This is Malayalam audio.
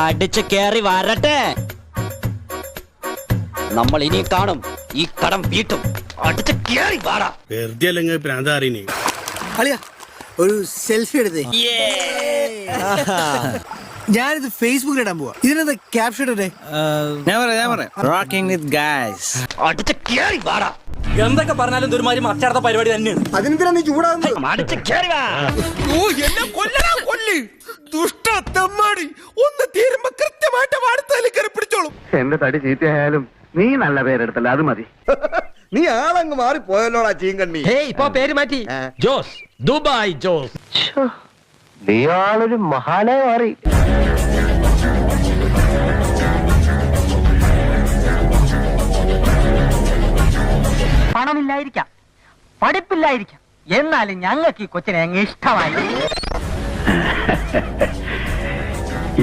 അടിച്ചു കേറി വരട്ടെ. നമ്മൾ ഇനി കാണും ഈ കടം വീട്ടും. അടിച്ചു കേറി വാടാ. വെറുതെ അല്ലെങ്കിൽ പ്രാന്താറിനെ അളിയാ ഒരു സെൽഫി എടുത്തേ. ഞാനിത് ഫേസ്ബുക്കിൽ ഇടാൻ പോവാ. ഇതിനെന്താ ക്യാപ്ഷൻ ഇടേ? ഞാൻ പറയാം റോക്കിംഗ് വിത്ത് ഗൈസ്. അടിച്ചു കേറി വാടാ. എന്തൊക്കെ പറഞ്ഞാലും ഒരുമാതിരി മറ്റടുത്ത പരിപാടി തന്നെയാണ്. അതിനെന്തിനാ നീ ചൂടാകുന്നത്? അടിച്ചു കേറി വാ. ഒന്ന് തീരുമ്പോ കൃത്യമായിട്ട് വാർത്തയിൽ കയറി പിടിച്ചോളും. എന്റെ തടി ചീത്തയായാലും നീ നല്ല പേരെടുത്തല്ല, അത് മതി. നീ ആളങ്ങ് മാറി പോയല്ലോടാ ചീങ്കണ്ണി. ഇപ്പൊ പേര് മാറ്റി ജോസ്, ദുബായ് ജോസ്. നീ ആളൊരു മഹാനായി മാറി. പണമില്ലായിരിക്കാം, പഠിപ്പില്ലായിരിക്കാം, എന്നാലും ഞങ്ങൾക്ക് ഈ കൊച്ചിനെ അങ്ങ് ഇഷ്ടമായി.